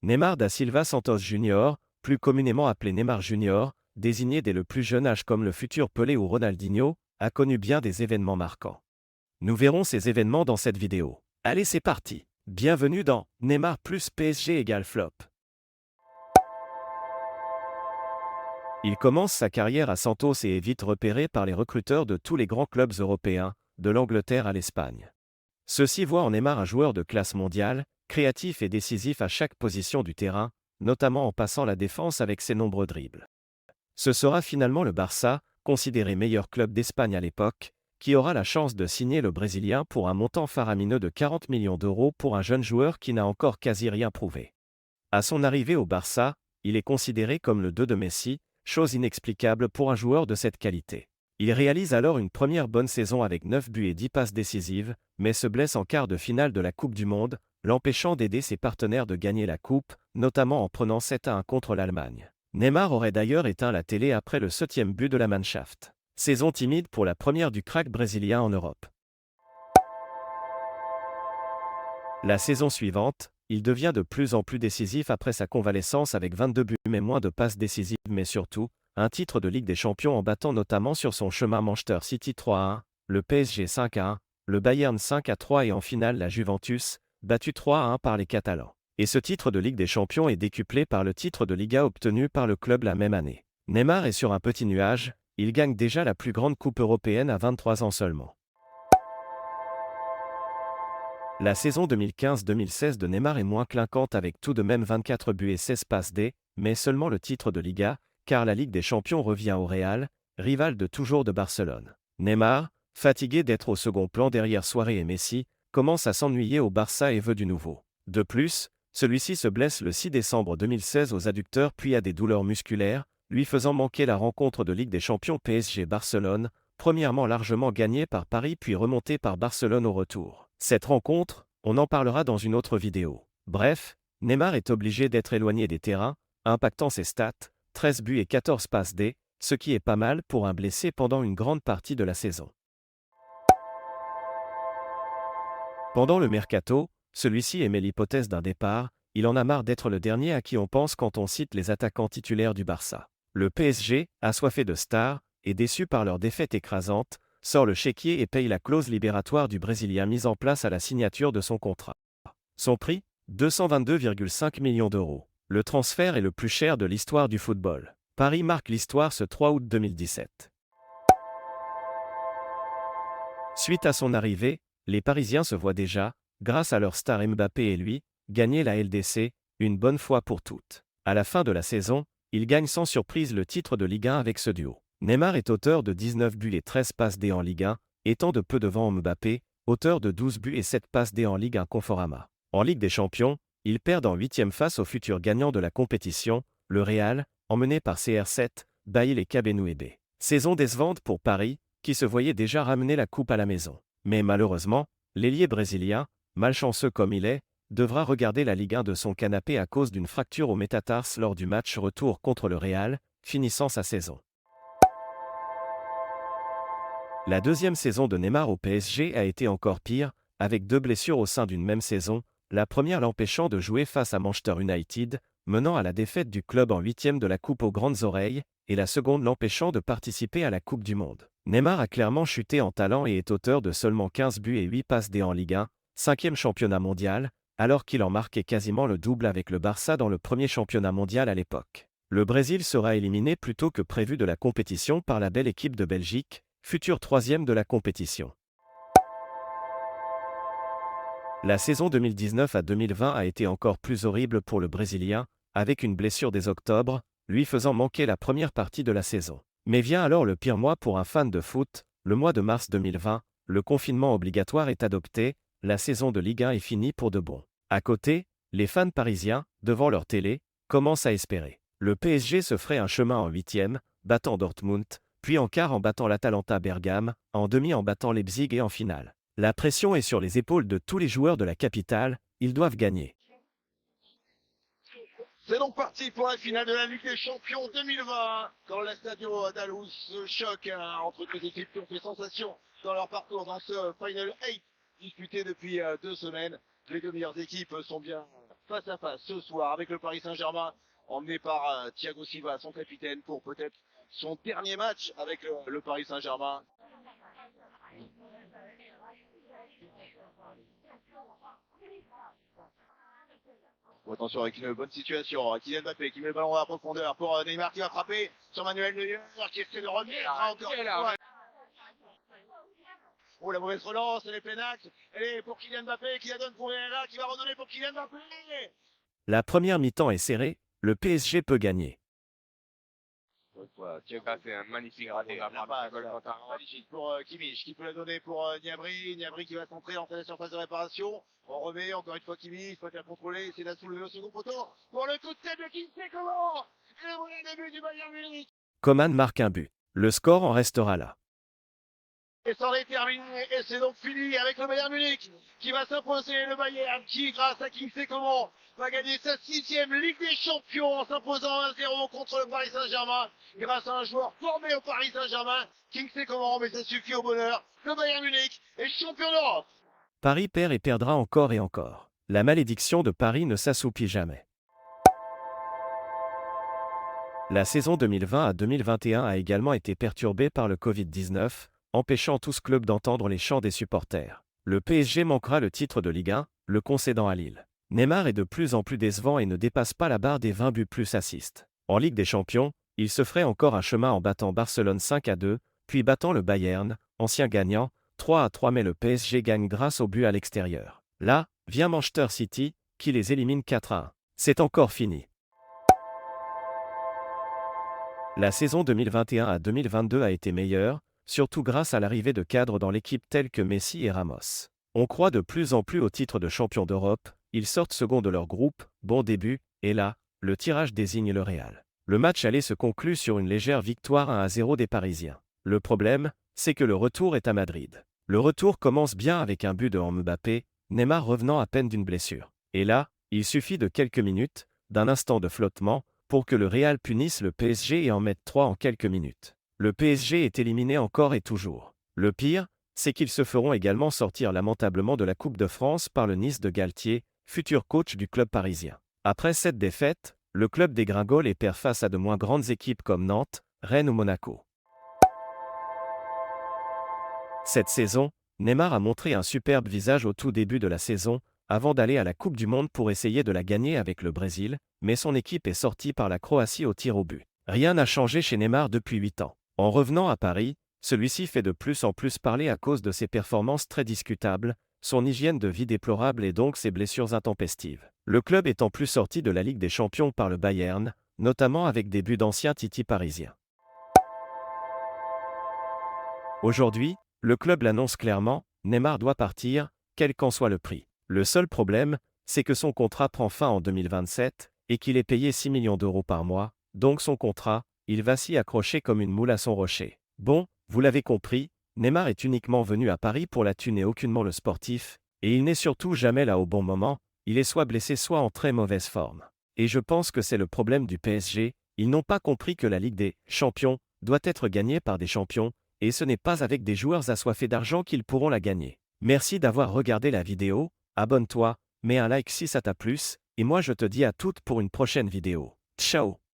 Neymar da Silva Santos Jr., plus communément appelé Neymar Jr., désigné dès le plus jeune âge comme le futur Pelé ou Ronaldinho, a connu bien des événements marquants. Nous verrons ces événements dans cette vidéo. Allez, c'est parti! Bienvenue dans Neymar plus PSG égale flop. Il commence sa carrière à Santos et est vite repéré par les recruteurs de tous les grands clubs européens, de l'Angleterre à l'Espagne. Ceux-ci voient en Neymar un joueur de classe mondiale, créatif et décisif à chaque position du terrain, notamment en passant la défense avec ses nombreux dribbles. Ce sera finalement le Barça, considéré meilleur club d'Espagne à l'époque, qui aura la chance de signer le Brésilien pour un montant faramineux de 40 millions d'euros pour un jeune joueur qui n'a encore quasi rien prouvé. À son arrivée au Barça, il est considéré comme le 2 de Messi, chose inexplicable pour un joueur de cette qualité. Il réalise alors une première bonne saison avec 9 buts et 10 passes décisives, mais se blesse en quart de finale de la Coupe du Monde, l'empêchant d'aider ses partenaires de gagner la Coupe, notamment en prenant 7-1 contre l'Allemagne. Neymar aurait d'ailleurs éteint la télé après le 7e but de la Mannschaft. Saison timide pour la première du crack brésilien en Europe. La saison suivante, il devient de plus en plus décisif après sa convalescence avec 22 buts mais moins de passes décisives mais surtout, un titre de Ligue des Champions en battant notamment sur son chemin Manchester City 3-1, le PSG 5-1, le Bayern 5-3 et en finale la Juventus, battu 3-1 par les Catalans. Et ce titre de Ligue des Champions est décuplé par le titre de Liga obtenu par le club la même année. Neymar est sur un petit nuage, il gagne déjà la plus grande coupe européenne à 23 ans seulement. La saison 2015-2016 de Neymar est moins clinquante avec tout de même 24 buts et 16 passes D, mais seulement le titre de Liga, car la Ligue des Champions revient au Real, rival de toujours de Barcelone. Neymar, fatigué d'être au second plan derrière Suaré et Messi, commence à s'ennuyer au Barça et veut du nouveau. De plus, celui-ci se blesse le 6 décembre 2016 aux adducteurs puis a des douleurs musculaires, lui faisant manquer la rencontre de Ligue des Champions PSG-Barcelone, premièrement largement gagnée par Paris puis remontée par Barcelone au retour. Cette rencontre, on en parlera dans une autre vidéo. Bref, Neymar est obligé d'être éloigné des terrains, impactant ses stats, 13 buts et 14 passes D, ce qui est pas mal pour un blessé pendant une grande partie de la saison. Pendant le mercato, celui-ci émet l'hypothèse d'un départ, il en a marre d'être le dernier à qui on pense quand on cite les attaquants titulaires du Barça. Le PSG, assoiffé de stars, et déçu par leur défaite écrasante, sort le chéquier et paye la clause libératoire du Brésilien mise en place à la signature de son contrat. Son prix, 222,5 millions d'euros. Le transfert est le plus cher de l'histoire du football. Paris marque l'histoire ce 3 août 2017. Suite à son arrivée, les Parisiens se voient déjà, grâce à leur star Mbappé et lui, gagner la LDC, une bonne fois pour toutes. À la fin de la saison, ils gagnent sans surprise le titre de Ligue 1 avec ce duo. Neymar est auteur de 19 buts et 13 passes D en Ligue 1, étant de peu devant Mbappé, auteur de 12 buts et 7 passes D en Ligue 1 Conforama. En Ligue des Champions, ils perdent en 8e face au futur gagnant de la compétition, le Real, emmené par CR7, Bailly et Kabenouébé. Saison décevante pour Paris, qui se voyait déjà ramener la coupe à la maison. Mais malheureusement, l'ailier brésilien, malchanceux comme il est, devra regarder la Ligue 1 de son canapé à cause d'une fracture au métatarse lors du match retour contre le Real, finissant sa saison. La deuxième saison de Neymar au PSG a été encore pire, avec 2 blessures au sein d'une même saison, la première l'empêchant de jouer face à Manchester United, menant à la défaite du club en 8e de la Coupe aux grandes oreilles, et la seconde l'empêchant de participer à la Coupe du Monde. Neymar a clairement chuté en talent et est auteur de seulement 15 buts et 8 passes D en Ligue 1, 5e championnat mondial, alors qu'il en marquait quasiment le double avec le Barça dans le premier championnat mondial à l'époque. Le Brésil sera éliminé plus tôt que prévu de la compétition par la belle équipe de Belgique, futur 3e de la compétition. La saison 2019 à 2020 a été encore plus horrible pour le Brésilien, avec une blessure dès octobre, lui faisant manquer la première partie de la saison. Mais vient alors le pire mois pour un fan de foot, le mois de mars 2020, le confinement obligatoire est adopté, la saison de Ligue 1 est finie pour de bon. À côté, les fans parisiens, devant leur télé, commencent à espérer. Le PSG se ferait un chemin en 8e, battant Dortmund, puis en quart en battant l'Atalanta Bergame, en demi en battant Leipzig et en finale. La pression est sur les épaules de tous les joueurs de la capitale, ils doivent gagner. C'est donc parti pour la finale de la Ligue des Champions 2020 dans l'Estadio Andaluz. Ce choc entre deux équipes qui ont fait sensation dans leur parcours dans ce Final 8 disputé depuis 2 semaines. Les 2 meilleures équipes sont bien face à face ce soir avec le Paris Saint-Germain, emmené par Thiago Silva, son capitaine, pour peut-être son dernier match avec le Paris Saint-Germain. Attention avec une bonne situation, Kylian Mbappé qui met le ballon à la profondeur pour Neymar qui va frapper sur Manuel Neuer qui essaie de revenir encore une fois. Oh, la mauvaise relance, elle est plein axe, elle est pour Kylian Mbappé qui la donne pour Herrera qui va redonner pour Kylian Mbappé. La première mi-temps est serrée, le PSG peut gagner. Thiago a fait un magnifique raté. Magnifique pour Kimmich qui peut la donner pour Gnabry. Gnabry qui va centrer en la surface de réparation. On remet encore une fois Kimmich, il faut faire contrôler, c'est la soulever au second poteau pour le coup de tête de Kingsley Coman. Et voilà le début du Bayern Munich. Coman marque un but. Le score en restera là. Et c'en est terminé, et c'est donc fini avec le Bayern Munich qui va s'imposer, le Bayern qui, grâce à Kingsley Coman, va gagner sa 6e Ligue des Champions en s'imposant 1-0 contre le Paris Saint-Germain grâce à un joueur formé au Paris Saint-Germain, Kingsley Coman, mais ça suffit au bonheur. Le Bayern Munich est champion d'Europe. Paris perd et perdra encore et encore. La malédiction de Paris ne s'assoupit jamais. La saison 2020 à 2021 a également été perturbée par le Covid-19, empêchant tous clubs d'entendre les chants des supporters. Le PSG manquera le titre de Ligue 1, le concédant à Lille. Neymar est de plus en plus décevant et ne dépasse pas la barre des 20 buts plus assists. En Ligue des Champions, il se ferait encore un chemin en battant Barcelone 5-2, puis battant le Bayern, ancien gagnant, 3-3 mais le PSG gagne grâce au but à l'extérieur. Là, vient Manchester City, qui les élimine 4-1. C'est encore fini. La saison 2021 à 2022 a été meilleure, surtout grâce à l'arrivée de cadres dans l'équipe tels que Messi et Ramos. On croit de plus en plus au titre de champion d'Europe, ils sortent second de leur groupe, bon début, et là, le tirage désigne le Real. Le match aller se conclut sur une légère victoire 1-0 des Parisiens. Le problème, c'est que le retour est à Madrid. Le retour commence bien avec un but de Mbappé, Neymar revenant à peine d'une blessure. Et là, il suffit de quelques minutes, d'un instant de flottement, pour que le Real punisse le PSG et en mette 3 en quelques minutes. Le PSG est éliminé encore et toujours. Le pire, c'est qu'ils se feront également sortir lamentablement de la Coupe de France par le Nice de Galtier, futur coach du club parisien. Après cette défaite, le club dégringole et perd face à de moins grandes équipes comme Nantes, Rennes ou Monaco. Cette saison, Neymar a montré un superbe visage au tout début de la saison, avant d'aller à la Coupe du Monde pour essayer de la gagner avec le Brésil, mais son équipe est sortie par la Croatie au tir au but. Rien n'a changé chez Neymar depuis 8 ans. En revenant à Paris, celui-ci fait de plus en plus parler à cause de ses performances très discutables, son hygiène de vie déplorable et donc ses blessures intempestives. Le club est en plus sorti de la Ligue des Champions par le Bayern, notamment avec des buts d'anciens Titi parisiens. Aujourd'hui, le club l'annonce clairement, Neymar doit partir, quel qu'en soit le prix. Le seul problème, c'est que son contrat prend fin en 2027, et qu'il est payé 6 millions d'euros par mois, donc son contrat, il va s'y accrocher comme une moule à son rocher. Bon, vous l'avez compris, Neymar est uniquement venu à Paris pour la thune et aucunement le sportif, et il n'est surtout jamais là au bon moment, il est soit blessé soit en très mauvaise forme. Et je pense que c'est le problème du PSG, ils n'ont pas compris que la Ligue des Champions doit être gagnée par des champions, et ce n'est pas avec des joueurs assoiffés d'argent qu'ils pourront la gagner. Merci d'avoir regardé la vidéo, abonne-toi, mets un like si ça t'a plu, et moi je te dis à toutes pour une prochaine vidéo. Ciao!